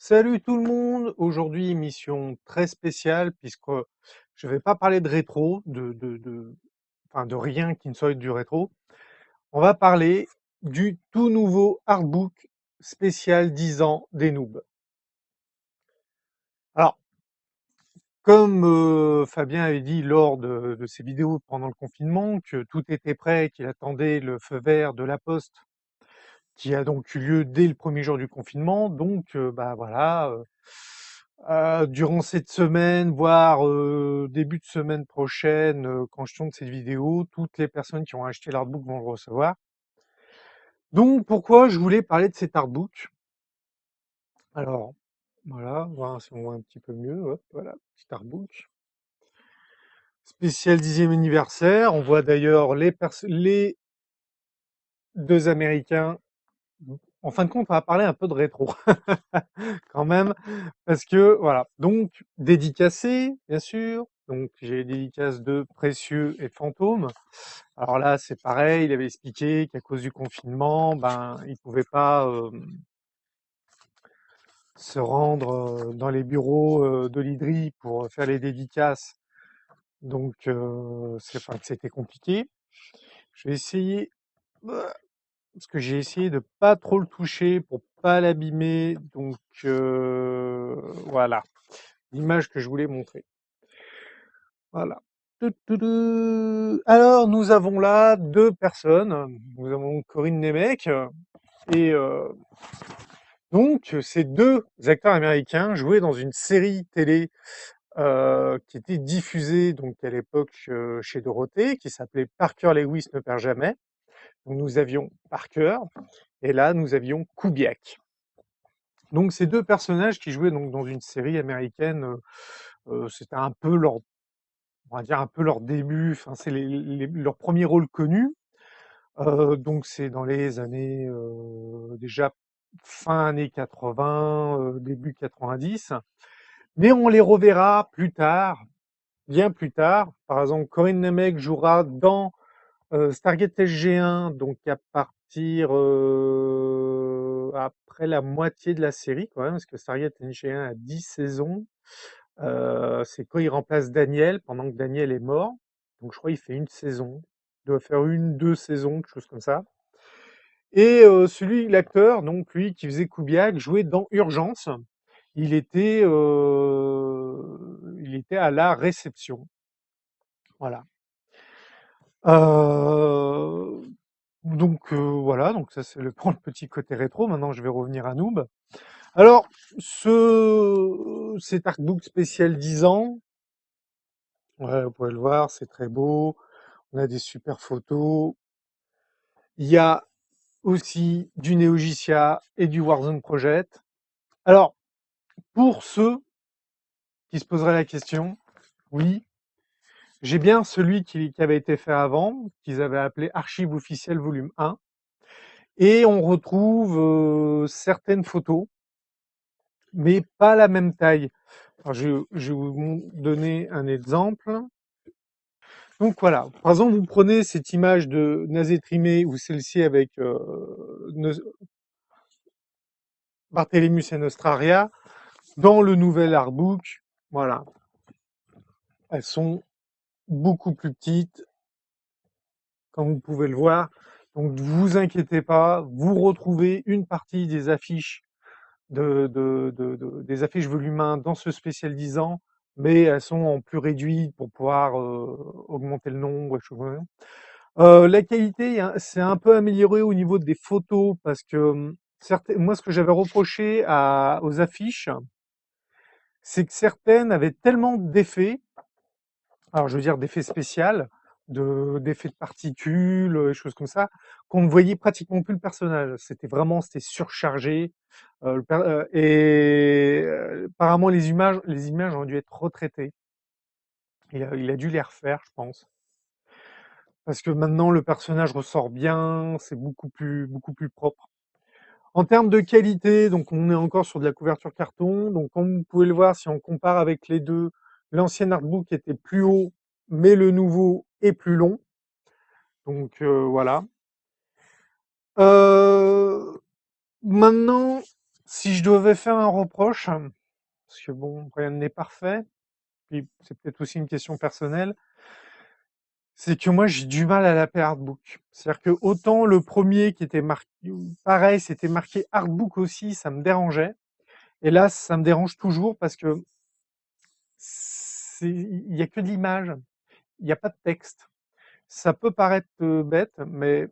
Salut tout le monde! Aujourd'hui, émission très spéciale puisque je vais pas parler de rétro, enfin de rien qui ne soit du rétro. On va parler du tout nouveau artbook spécial 10 ans des noobs. Alors, comme Fabien avait dit lors de ses vidéos pendant le confinement, que tout était prêt, qu'il attendait le feu vert de la Poste, qui a donc eu lieu dès le premier jour du confinement. Donc, bah voilà, durant cette semaine, voire début de semaine prochaine, quand je tourne cette vidéo, toutes les personnes qui ont acheté l'artbook vont le recevoir. Donc, pourquoi je voulais parler de cet artbook? Alors, voilà, voir si on voit un petit peu mieux. Hop, voilà, petit artbook. Spécial 10e anniversaire. On voit d'ailleurs les deux Américains. En fin de compte, on va parler un peu de rétro quand même, parce que voilà. Donc dédicacé, bien sûr. Donc j'ai les dédicaces de Précieux et de Fantôme. Alors là, c'est pareil. Il avait expliqué qu'à cause du confinement, ben il pouvait pas se rendre dans les bureaux de l'IDRI pour faire les dédicaces. Donc enfin, que c'était compliqué. Je vais essayer. Parce que j'ai essayé de pas trop le toucher pour pas l'abîmer, donc voilà, l'image que je voulais montrer. Voilà. Alors, nous avons là deux personnes. Nous avons Corinne Nemec et donc ces deux acteurs américains jouaient dans une série télé qui était diffusée donc à l'époque chez Dorothée, qui s'appelait Parker Lewis ne perd jamais. Donc, nous avions Parker et là nous avions Kubiak. Donc ces deux personnages qui jouaient donc dans une série américaine, c'était un peu leur, on va dire un peu leur début, enfin c'est leur premier rôle connu. Donc c'est dans les années déjà fin années 80, début 90. Mais on les reverra plus tard, bien plus tard. Par exemple, Corinne Nemec jouera dans Stargate SG1, donc à partir après la moitié de la série quand même, parce que Stargate SG1 a 10 saisons. C'est quand il remplace Daniel, pendant que Daniel est mort. Donc je crois qu'il fait une saison. Il doit faire une, deux saisons, quelque chose comme ça. Et l'acteur, donc lui, qui faisait Kubiak, jouait dans Urgence. Il était, il était à la réception. Voilà. Euh, Donc voilà, donc ça c'est pour le petit côté rétro. Maintenant je vais revenir à Noob. Alors cet artbook spécial 10 ans, ouais, vous pouvez le voir, c'est très beau. On a des super photos. Il y a aussi du Neo Geo et du Warzone Project. Alors pour ceux qui se poseraient la question, oui, j'ai bien celui qui avait été fait avant, qu'ils avaient appelé Archive officielle volume 1. Et on retrouve certaines photos, mais pas la même taille. Alors, je vais vous donner un exemple. Donc voilà, par exemple, vous prenez cette image de Nazé ou celle-ci avec Barthélémus et Nostraria dans le nouvel artbook. Voilà, elles sont beaucoup plus petites, comme vous pouvez le voir. Donc ne vous inquiétez pas, vous retrouvez une partie des affiches des affiches volume 1 dans ce spécial 10 ans, mais elles sont en plus réduites pour pouvoir augmenter le nombre. La qualité s'est un peu améliorée au niveau des photos parce que moi, ce que j'avais reproché aux affiches, c'est que certaines avaient tellement d'effets, alors je veux dire d'effets spéciaux, d'effets de particules, des choses comme ça, qu'on ne voyait pratiquement plus le personnage. C'était surchargé. Apparemment les images ont dû être retraitées. Il a dû les refaire, je pense. Parce que maintenant le personnage ressort bien, c'est beaucoup plus propre. En termes de qualité, donc on est encore sur de la couverture carton. Donc comme vous pouvez le voir, si on compare avec les deux, l'ancien artbook était plus haut, mais le nouveau est plus long. Donc voilà. Maintenant, Si je devais faire un reproche, parce que bon, rien n'est parfait, puis c'est peut-être aussi une question personnelle, c'est que moi j'ai du mal à l'appeler artbook. C'est-à-dire que autant le premier qui était marqué, pareil, c'était marqué artbook aussi, ça me dérangeait. Et là, ça me dérange toujours parce que il y a que de l'image, il n'y a pas de texte. Ça peut paraître bête, mais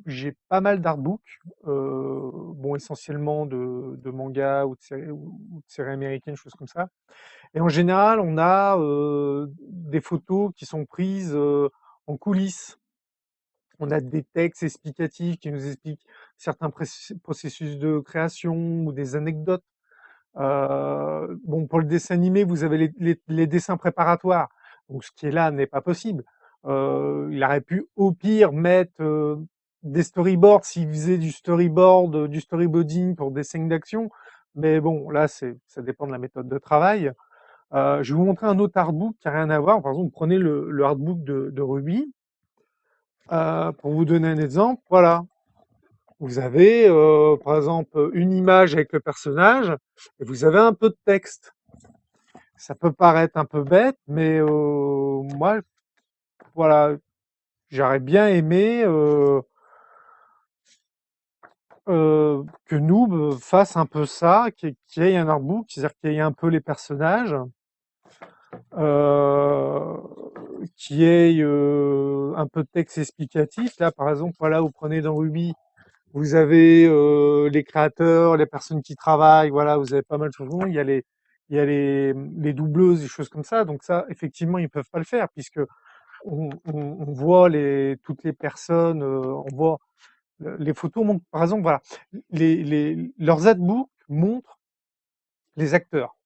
j'ai pas mal d'artbooks, bon, essentiellement de mangas ou de séries américaines, choses comme ça. Et en général, on a des photos qui sont prises en coulisses. On a des textes explicatifs qui nous expliquent certains processus de création ou des anecdotes. Bon, pour le dessin animé, vous avez les dessins préparatoires. Donc, ce qui est là n'est pas possible. Il aurait pu, au pire, mettre des storyboards s'il faisait du storyboard, du storyboarding pour des scènes d'action. Mais bon, là, ça dépend de la méthode de travail. Je vais vous montrer un autre artbook qui n'a rien à voir. Par exemple, prenez le artbook de Ruby. Pour vous donner un exemple, voilà. Vous avez, par exemple, une image avec le personnage et vous avez un peu de texte. Ça peut paraître un peu bête, mais moi, voilà, j'aurais bien aimé que Noob fasse un peu ça, qu'il y ait un artbook, c'est-à-dire qu'il y ait un peu les personnages, euh, qu'il y ait un peu de texte explicatif. Là, par exemple, voilà, vous prenez dans Ruby, vous avez les créateurs, les personnes qui travaillent, voilà, vous avez pas mal de choses. Il y a les doubleuses, des choses comme ça. Donc ça, effectivement, ils peuvent pas le faire puisque on voit toutes les personnes, on voit les photos montrent, par exemple, voilà, leurs artbooks montrent les acteurs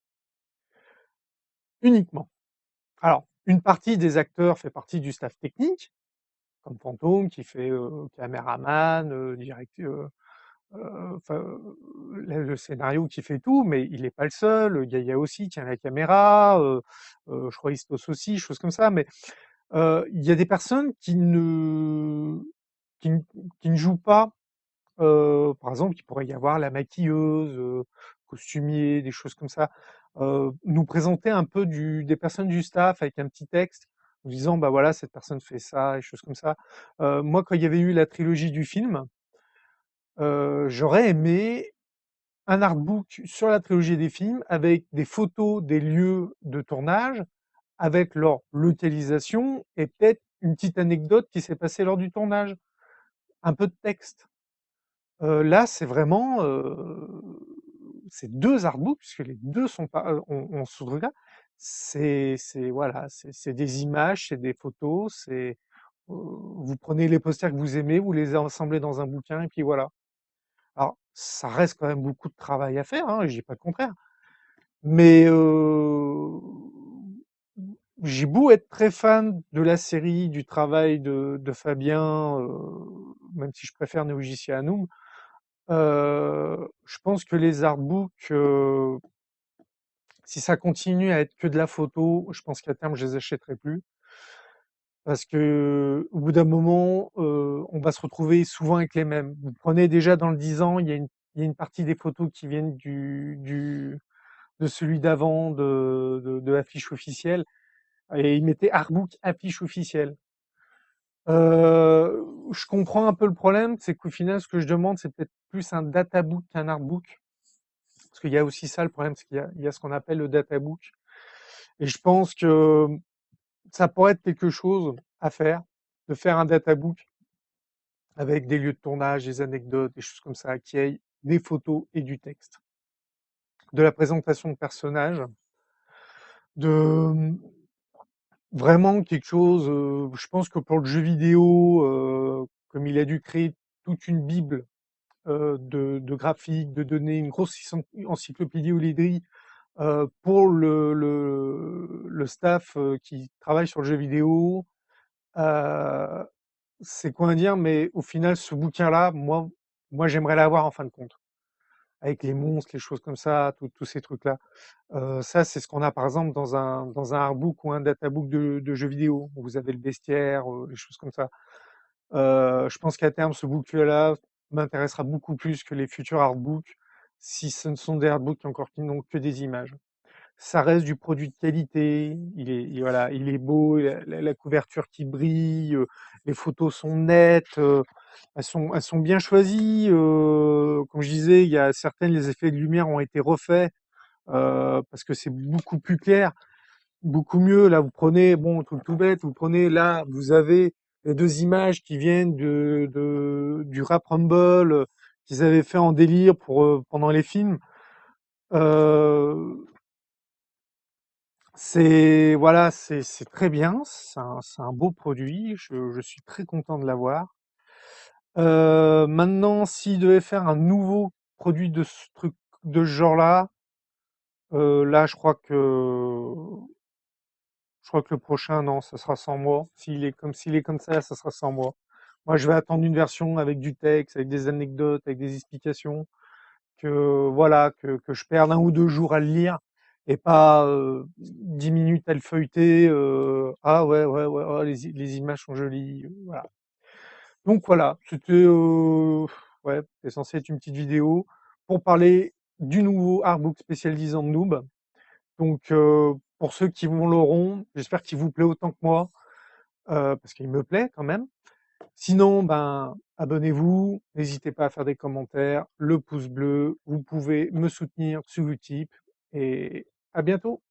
uniquement. Alors, une partie des acteurs fait partie du staff technique, comme Fantôme qui fait caméraman, enfin, le scénario qui fait tout, mais il n'est pas le seul. Gaïa aussi tient la caméra, je crois Istos aussi, choses comme ça. Mais il y a des personnes qui ne, qui ne jouent pas. Par exemple, il pourrait y avoir la maquilleuse, costumier, des choses comme ça. Nous présenter un peu des personnes du staff avec un petit texte, en disant, bah voilà, cette personne fait ça, et choses comme ça. Moi, quand il y avait eu la trilogie du film, j'aurais aimé un artbook sur la trilogie des films avec des photos des lieux de tournage, avec leur localisation et peut-être une petite anecdote qui s'est passée lors du tournage. Un peu de texte. Là, c'est vraiment c'est deux artbooks, puisque les deux sont pas, ont ce truc-là. Voilà, c'est des images, c'est des photos, vous prenez les posters que vous aimez, vous les assemblez dans un bouquin, et puis voilà. Alors, ça reste quand même beaucoup de travail à faire, hein, je dis pas le contraire. Mais j'ai beau être très fan de la série, du travail de Fabien, même si je préfère Neo Noum, je pense que les artbooks, si ça continue à être que de la photo, je pense qu'à terme, je les achèterai plus. Parce que au bout d'un moment, on va se retrouver souvent avec les mêmes. Vous prenez déjà dans le 10 ans, il y a une partie des photos qui viennent de celui d'avant, de affiche officielle, et ils mettaient artbook affiche officielle. Je comprends un peu le problème, c'est qu'au final, ce que je demande, c'est peut-être plus un databook qu'un artbook. Parce qu'il y a aussi ça le problème, c'est qu'il y a ce qu'on appelle le databook. Et je pense que ça pourrait être quelque chose à faire, de faire un databook avec des lieux de tournage, des anecdotes, des choses comme ça, qui aient des photos et du texte, de la présentation de personnages, de vraiment quelque chose. Je pense que pour le jeu vidéo, comme il a dû créer toute une bible de graphiques, de données, une grosse encyclopédie Oledri pour le staff qui travaille sur le jeu vidéo. Euh, c'est quoi à dire, mais au final, ce bouquin-là, moi j'aimerais l'avoir en fin de compte, avec les monstres, les choses comme ça, tous ces trucs-là. Ça, c'est ce qu'on a par exemple dans un artbook ou un databook de jeux vidéo. Vous avez le bestiaire, les choses comme ça. Je pense qu'à terme, ce bouquin-là m'intéressera beaucoup plus que les futurs artbooks. si ce ne sont des artbooks encore qui n'ont que des images. Ça reste du produit de qualité, voilà, il est beau, la couverture qui brille, les photos sont nettes, elles sont bien choisies. Comme je disais, il y a certaines, les effets de lumière ont été refaits parce que c'est beaucoup plus clair, beaucoup mieux. Là, vous prenez, bon, truc tout bête, vous prenez, là, vous avez les deux images qui viennent du Rap Rumble qu'ils avaient fait en délire pendant les films. Euh, c'est voilà, c'est très bien, c'est un beau produit, je suis très content de l'avoir. Maintenant, s'il devait faire un nouveau produit de ce genre-là, là, je crois que le prochain, non, ça sera sans moi. S'il est comme ça sera sans moi. Moi, je vais attendre une version avec du texte, avec des anecdotes, avec des explications, voilà, que je perde un ou deux jours à le lire et pas 10 minutes à le feuilleter. Ah ouais, ouais, ouais, oh, les images sont jolies. Voilà. Donc voilà, ouais, c'est censé être une petite vidéo pour parler du nouveau artbook spécial 10 ans de Noob. Donc pour ceux qui vont l'auront, j'espère qu'il vous plaît autant que moi, parce qu'il me plaît quand même. Sinon, ben, abonnez-vous, n'hésitez pas à faire des commentaires, le pouce bleu, vous pouvez me soutenir sur Utip et à bientôt.